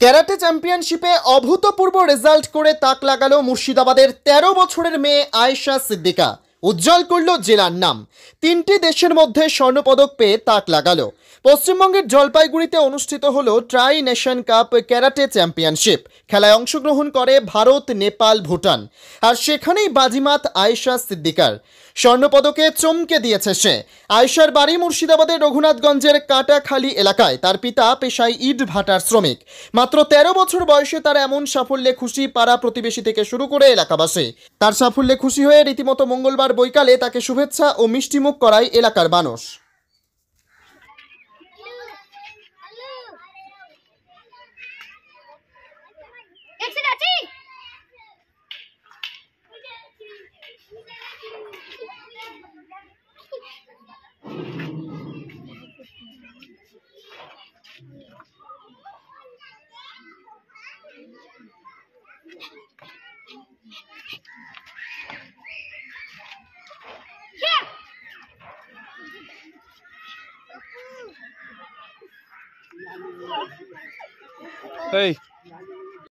Karate চ্যাম্পিয়নশিপে অভূতপূর্ব result করে তাক লাগালো মুর্শিদাবাদের ১৩ বছরের মেয়ে আয়েশা সিদ্দিকা। উজ্জ্বল করল জেলার নাম। ৩টি দেশের মধ্যে স্বর্ণপদক পেয়ে তাক লাগালো। পশ্চিমবঙ্গের জলপাইগুড়িতে অনুষ্ঠিত হলো try nation cup karate championship. খেলায় অংশগ্রহণ করে ভারত, নেপাল, ভুটান। আর সেখানেই বাজিমাত আয়েশা সিদ্দিকার। স্বর্ণপদকে চমকে দিয়েছে সে। আয়েশার বাড়ি মুর্শিদাবাদের রঘুনাথগঞ্জের কাটাখালী এলাকায়। তার পিতা পেশায় ইট ভাটার শ্রমিক। মাত্র ১৩ বছর বয়সে তার এমন সাফল্যে খুশি পাড়া প্রতিবেশী থেকে শুরু করে এলাকাবাসী। তার সাফল্যে খুশি হয়ে রীতিমতো মঙ্গলবার বৈকালে তাকে শুভেচ্ছা ও মিষ্টিমুখ করায় এলাকার মানুষ। Hey.